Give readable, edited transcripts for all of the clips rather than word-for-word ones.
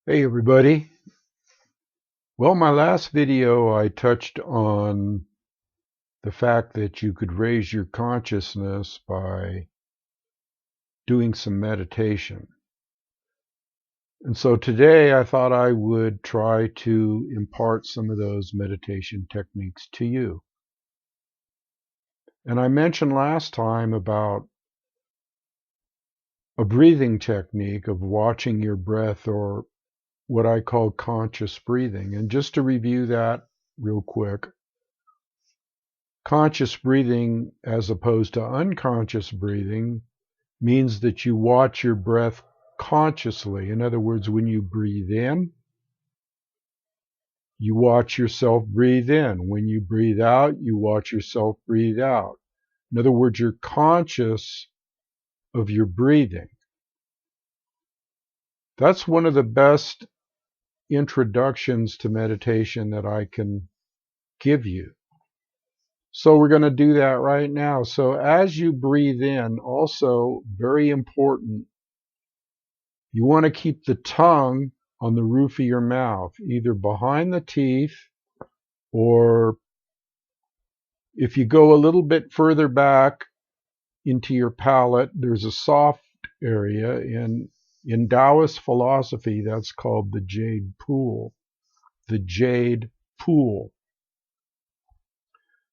Hey everybody. Well, my last video I touched on the fact that you could raise your consciousness by doing some meditation. And so today I thought I would try to impart some of those meditation techniques to you. And I mentioned last time about a breathing technique of watching your breath, or what I call conscious breathing. And just to review that real quick, conscious breathing, as opposed to unconscious breathing, means that you watch your breath consciously. In other words, when you breathe in, you watch yourself breathe in. When you breathe out, you watch yourself breathe out. In other words, you're conscious of your breathing. That's one of the best introductions to meditation that I can give you. So we're going to do that right now. So as you breathe in, also very important, you want to keep the tongue on the roof of your mouth, either behind the teeth, or if you go a little bit further back into your palate, there's a soft area. In Taoist philosophy, that's called the jade pool. The jade pool.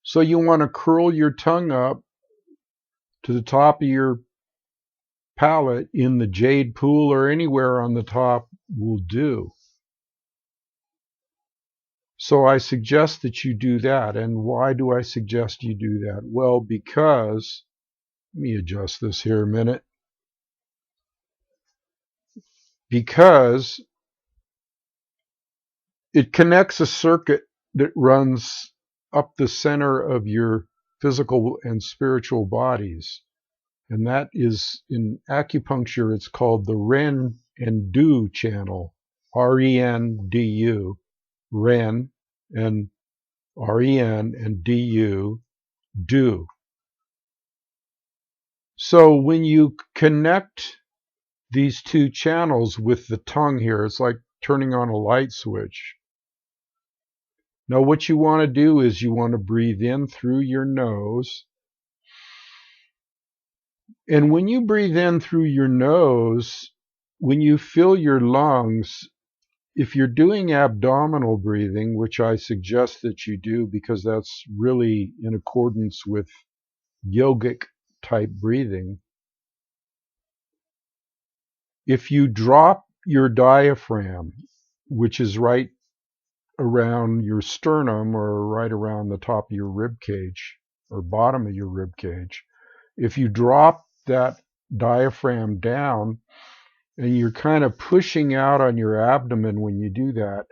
So you want to curl your tongue up to the top of your palate in the jade pool, or anywhere on the top will do. So I suggest that you do that. And why do I suggest you do that? Well, because, let me adjust this here a minute. Because it connects a circuit that runs up the center of your physical and spiritual bodies. And that is, in acupuncture, it's called the Ren and Du channel. R-E-N-D-U. Ren and R-E-N and D-U. Do. So when you connect these two channels with the tongue here, it's like turning on a light switch. Now what you want to do is you want to breathe in through your nose. And when you breathe in through your nose, when you fill your lungs, if you're doing abdominal breathing, which I suggest that you do because that's really in accordance with yogic type breathing, if you drop your diaphragm, which is right around your sternum or right around the top of your rib cage or bottom of your rib cage, if you drop that diaphragm down and you're kind of pushing out on your abdomen when you do that,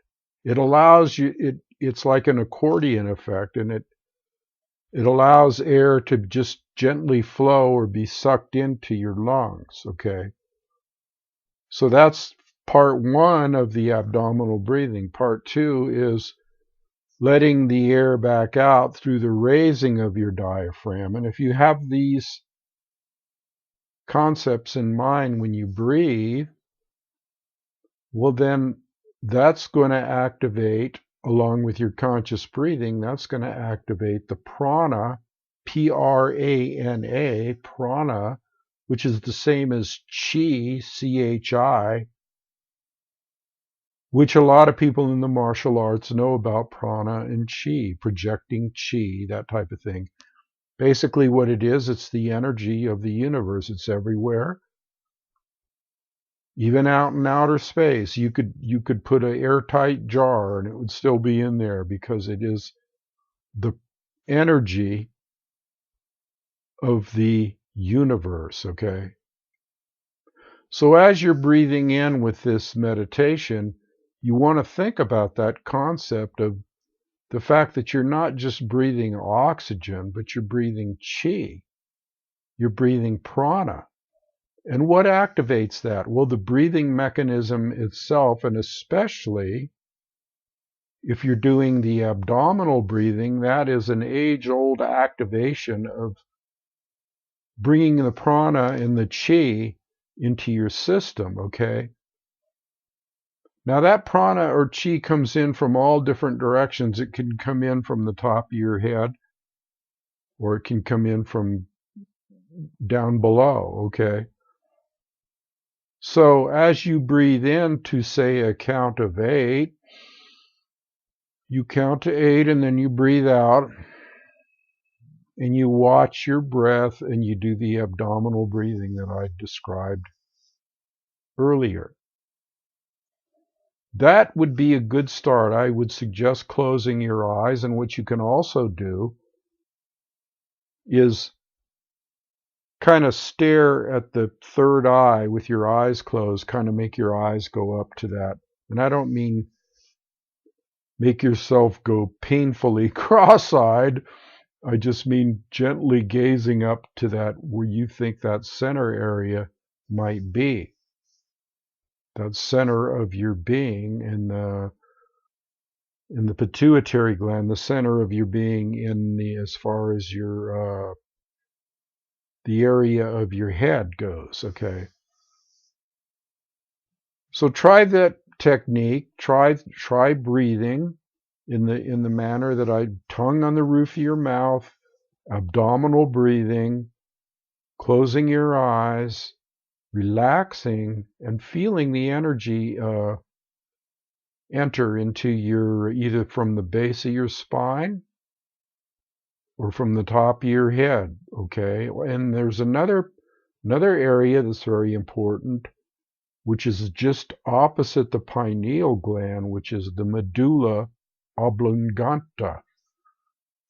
it allows you, it's like an accordion effect, and it allows air to just gently flow or be sucked into your lungs, okay? So that's part one of the abdominal breathing. Part two is letting the air back out through the raising of your diaphragm. And if you have these concepts in mind when you breathe, well, then that's going to activate, along with your conscious breathing, that's going to activate the prana, P-R-A-N-A, prana, which is the same as chi, C-H-I, which a lot of people in the martial arts know about prana and chi, projecting chi, that type of thing. Basically what it is, it's the energy of the universe. It's everywhere. Even out in outer space, you could put an airtight jar and it would still be in there, because it is the energy of the universe, okay? So as you're breathing in with this meditation, you want to think about that concept of the fact that you're not just breathing oxygen, but you're breathing chi. You're breathing prana. And what activates that? Well, the breathing mechanism itself, and especially if you're doing the abdominal breathing, that is an age-old activation of bringing the prana and the chi into your system, okay? Now that prana or chi comes in from all different directions. It can come in from the top of your head, or it can come in from down below, okay? So as you breathe in to, say, a count of 8, you count to 8 and then you breathe out and you watch your breath and you do the abdominal breathing that I described earlier. That would be a good start. I would suggest closing your eyes, and what you can also do is kind of stare at the third eye with your eyes closed, kind of make your eyes go up to that. And I don't mean make yourself go painfully cross-eyed. I just mean gently gazing up to that where you think that center area might be. That center of your being in the pituitary gland, the center of your being in the, as far as your the area of your head goes, okay? So try that technique, try breathing in the manner that I, tongue on the roof of your mouth, abdominal breathing, closing your eyes, relaxing, and feeling the energy enter into your, either from the base of your spine or from the top of your head, okay? And there's another area that's very important, which is just opposite the pineal gland, which is the Medulla Oblongata.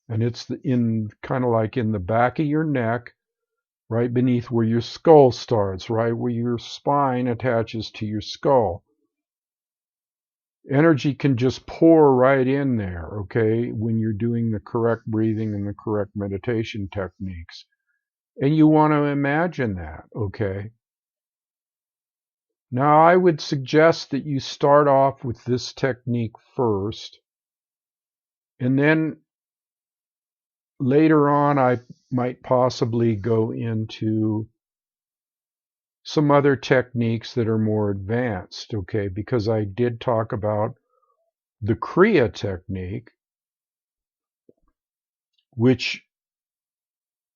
And it's in kind of like in the back of your neck, right beneath where your skull starts, right where your spine attaches to your skull. Energy can just pour right in there, okay, when you're doing the correct breathing and the correct meditation techniques. And you want to imagine that, okay? Now, I would suggest that you start off with this technique first, and then later on I might possibly go into some other techniques that are more advanced, okay? Because I did talk about the Kriya technique, which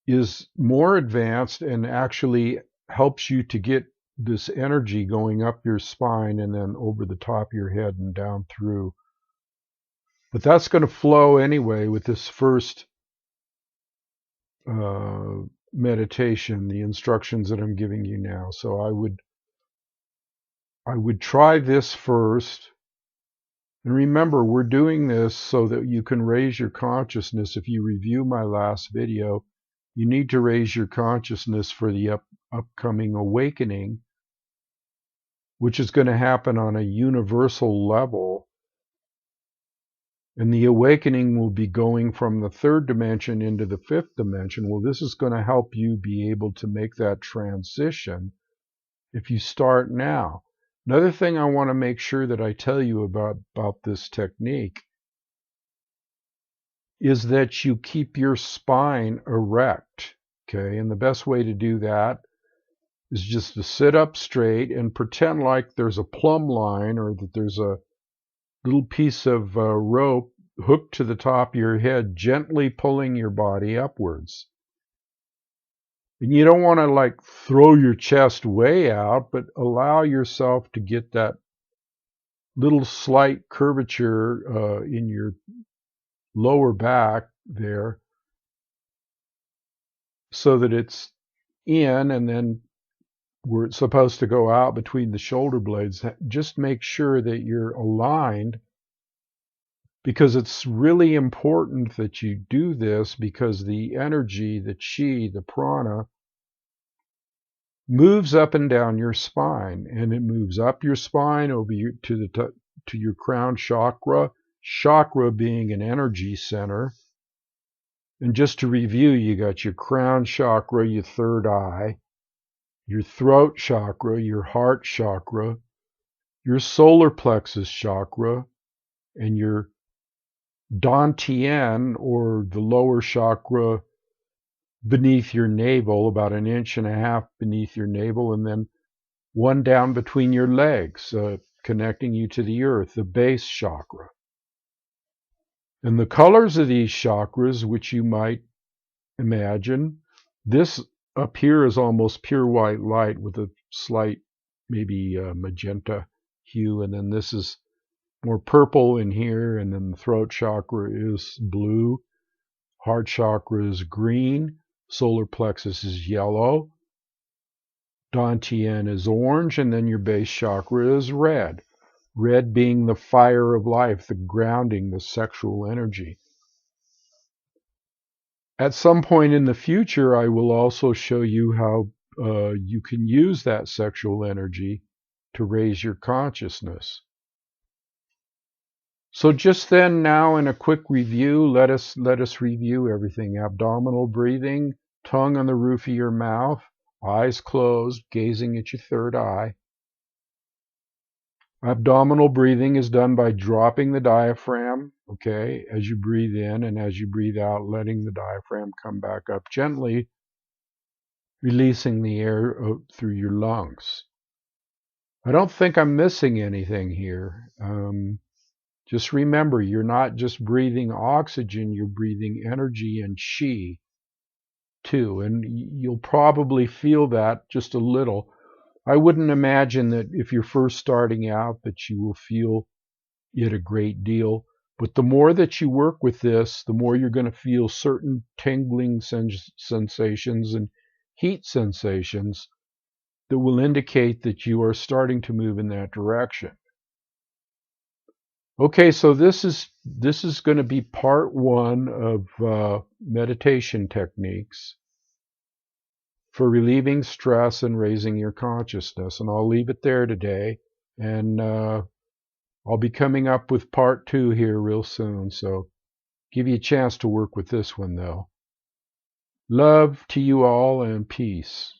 is more advanced and actually helps you to get this energy going up your spine and then over the top of your head and down through. But that's going to flow anyway with this first meditation, the instructions that I'm giving you now. So I would try this first. And remember, we're doing this so that you can raise your consciousness. If you review my last video, you need to raise your consciousness for the upcoming awakening, which is going to happen on a universal level. And the awakening will be going from the third dimension into the fifth dimension. Well, this is going to help you be able to make that transition if you start now. Another thing I want to make sure that I tell you about this technique is that you keep your spine erect, okay? And the best way to do that is just to sit up straight and pretend like there's a plumb line, or that there's a little piece of rope hooked to the top of your head, gently pulling your body upwards. And you don't want to like throw your chest way out, but allow yourself to get that little slight curvature in your lower back there, so that it's in, and then where it's supposed to go out between the shoulder blades. Just make sure that you're aligned, because it's really important that you do this, because the energy, the chi, the prana, moves up and down your spine, and it moves up your spine over to your crown chakra, chakra being an energy center. And just to review, you got your crown chakra, your third eye, your throat chakra, your heart chakra, your solar plexus chakra, and your dantian, or the lower chakra beneath your navel, about 1.5 inches beneath your navel, and then one down between your legs, connecting you to the earth, the base chakra. And the colors of these chakras, which you might imagine, this up here is almost pure white light with a slight, maybe magenta hue, and then this is more purple in here, and then the throat chakra is blue, heart chakra is green, solar plexus is yellow, Dantian is orange, and then your base chakra is red. Red being the fire of life, the grounding, the sexual energy. At some point in the future, I will also show you how you can use that sexual energy to raise your consciousness. So just then, now in a quick review, let us review everything. Abdominal breathing, tongue on the roof of your mouth, eyes closed, gazing at your third eye. Abdominal breathing is done by dropping the diaphragm, okay, as you breathe in, and as you breathe out, letting the diaphragm come back up gently, releasing the air through your lungs. I don't think I'm missing anything here. Just remember, you're not just breathing oxygen, you're breathing energy and chi too, and you'll probably feel that just a little. I wouldn't imagine that if you're first starting out that you will feel it a great deal, but the more that you work with this, the more you're going to feel certain tingling sensations and heat sensations that will indicate that you are starting to move in that direction. Okay, so this is going to be part one of meditation techniques for relieving stress and raising your consciousness. And I'll leave it there today. And I'll be coming up with part two here real soon. So give you a chance to work with this one, though. Love to you all and peace.